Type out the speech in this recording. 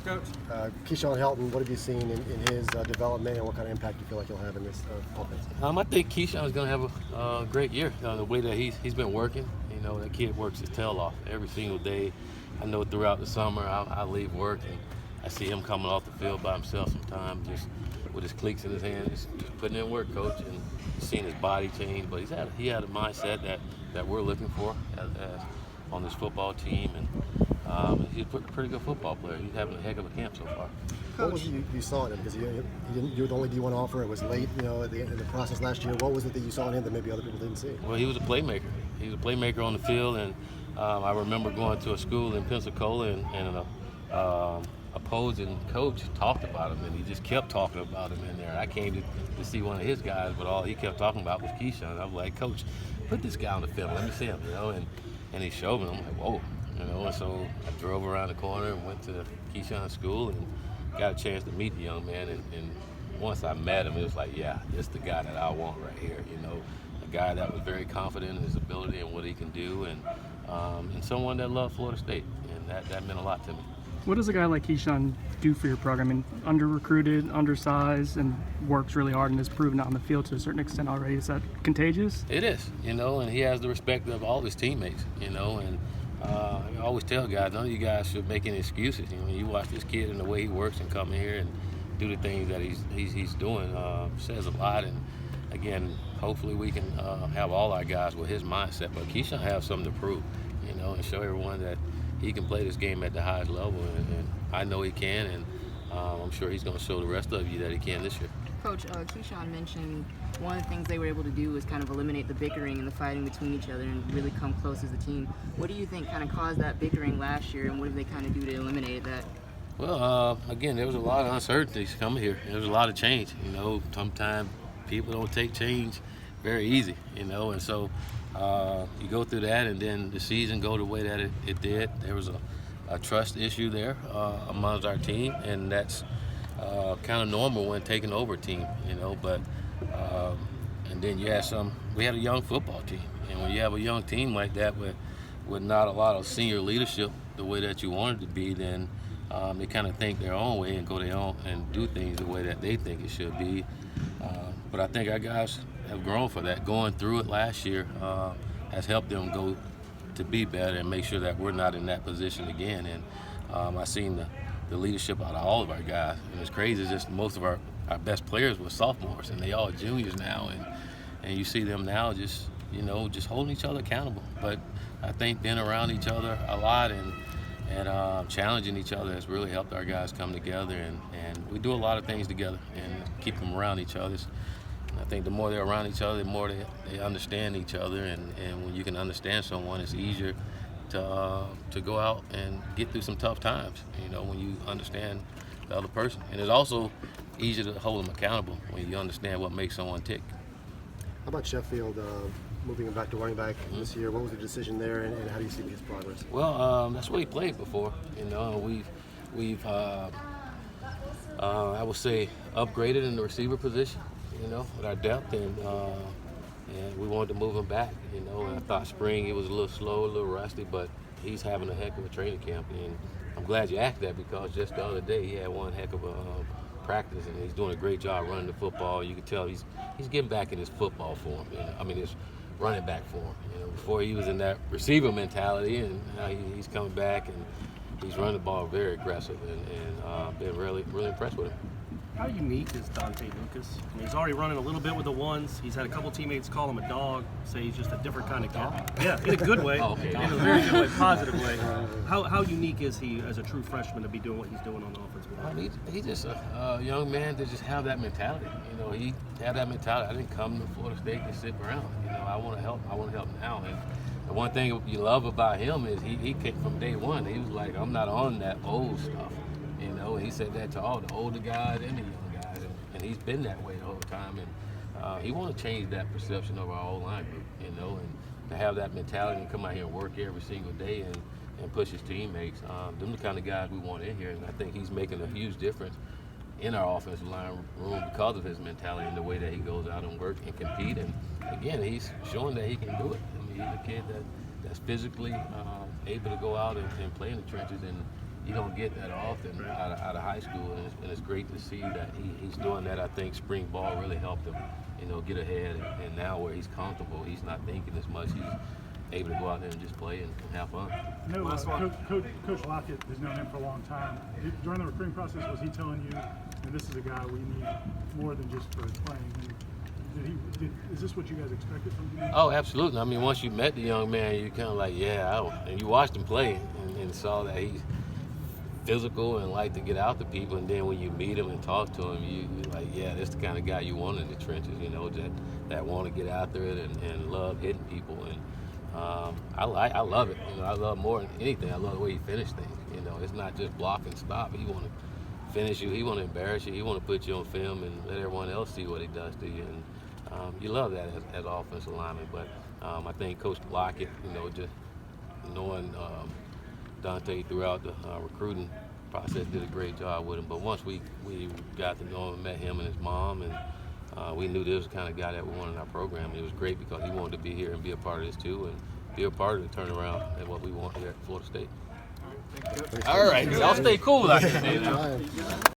Coach. Keyshawn Helton, what have you seen in his development, and what kind of impact do you feel like he'll have in this offense? I think Keyshawn is going to have a great year. The way that he's been working, that kid works his tail off every single day. I know throughout the summer I leave work and I see him coming off the field by himself sometimes, just with his cleats in his hand, just putting in work, coach, and seeing his body change. But he had a mindset that we're looking for as on this football team, and he's a pretty good football player. He's having a heck of a camp so far. What was it you saw in him? Because you would only do one offer. It was late, at the end of the process last year. What was it that you saw in him that maybe other people didn't see? Well, he was a playmaker. He was a playmaker on the field, and I remember going to a school in Pensacola, and an opposing coach talked about him, and he just kept talking about him in there. I came to see one of his guys, but all he kept talking about was Keyshawn. I was like, Coach, put this guy on the film. Let me see him, and he showed me. I'm like, whoa. And so I drove around the corner and went to Keyshawn's school and got a chance to meet the young man. And once I met him, it was like, yeah, this is the guy that I want right here. A guy that was very confident in his ability and what he can do, and someone that loved Florida State, and that meant a lot to me. What does a guy like Keyshawn do for your program? I mean, under-recruited, undersized, and works really hard and has proven it on the field to a certain extent already. Is that contagious? It is, and he has the respect of all his teammates, and I always tell guys, none of you guys should make any excuses. You watch this kid and the way he works and come in here and do the things that he's doing says a lot. And again, hopefully we can have all our guys with his mindset. But Keyshawn has something to prove, and show everyone that he can play this game at the highest level. And I know he can, and I'm sure he's going to show the rest of you that he can this year. Coach, Keyshawn mentioned one of the things they were able to do was kind of eliminate the bickering and the fighting between each other and really come close as a team. What do you think kind of caused that bickering last year, and what did they kind of do to eliminate that? Well, again, there was a lot of uncertainties coming here. There was a lot of change. Sometimes people don't take change very easy, and so you go through that, and then the season go the way that it did. There was a trust issue there amongst our team, and that's kind of normal when taking over a team, but and then we had a young football team, and when you have a young team like that with not a lot of senior leadership the way that you want it to be, then they kind of think their own way and go their own and do things the way that they think it should be. But I think our guys have grown for that. Going through it last year has helped them go to be better and make sure that we're not in that position again. And I've seen the leadership out of all of our guys. And it's crazy, just most of our best players were sophomores, and they all juniors now. And you see them now just holding each other accountable. But I think being around each other a lot and challenging each other has really helped our guys come together. And we do a lot of things together and keep them around each other. I think the more they're around each other, the more they understand each other. And when you can understand someone, it's easier to go out and get through some tough times, when you understand the other person. And it's also easier to hold them accountable when you understand what makes someone tick. How about Sheffield moving him back to running back this year? What was the decision there, and how do you see his progress? Well, that's what he played before. We've I would say upgraded in the receiver position, with our depth, and we wanted to move him back, and I thought spring he was a little slow, a little rusty, but he's having a heck of a training camp, and I'm glad you asked that because just the other day he had one heck of a practice, and he's doing a great job running the football. You can tell he's getting back in his football form, his running back form. Before he was in that receiver mentality, and now he's coming back, and he's running the ball very aggressive, and been really, really impressed with him. How unique is Dante Lucas? He's already running a little bit with the ones. He's had a couple teammates call him a dog, say he's just a different kind of guy. Yeah, in a good way. Oh, okay. In a very good way, positive way. How unique is he as a true freshman to be doing what he's doing on the offensive line? He's just a young man to just have that mentality. He had that mentality. I didn't come to Florida State to sit around. I want to help. I want to help now. And the one thing you love about him is he kicked from day one. He was like, I'm not on that old stuff. He said that to all the older guys and the young guys, and he's been that way the whole time. And he want to change that perception of our whole line group, and to have that mentality and come out here and work every single day and push his teammates. Them the kind of guys we want in here, and I think he's making a huge difference in our offensive line room because of his mentality and the way that he goes out and work and compete. And again, he's showing that he can do it. He's a kid that's physically able to go out and play in the trenches, and you don't get that often out of high school, and it's great to see that he's doing that. I think spring ball really helped him, get ahead, and now where he's comfortable, he's not thinking as much. He's able to go out there and just play and have fun. I know Coach Lockett has known him for a long time. During the recruiting process, was he telling you, and this is a guy we need more than just for playing? Is this what you guys expected from him? Oh, absolutely. I mean, once you met the young man, you're kind of like, and you watched him play and saw that he's physical and like to get out to people. And then when you meet him and talk to him, you're like, this is the kind of guy you want in the trenches, that want to get out there and love hitting people. And I love it. I love more than anything. I love the way he finished things. It's not just block and stop. He want to finish you. He want to embarrass you. He want to put you on film and let everyone else see what he does to you. And you love that as offensive lineman. But I think Coach Lockett, just knowing Dante throughout the recruiting process, did a great job with him. But once we got to know him, met him and his mom, and we knew this was the kind of guy that we wanted in our program. And it was great because he wanted to be here and be a part of this too, and be a part of the turnaround and what we want here at Florida State. All right, y'all stay cool out there.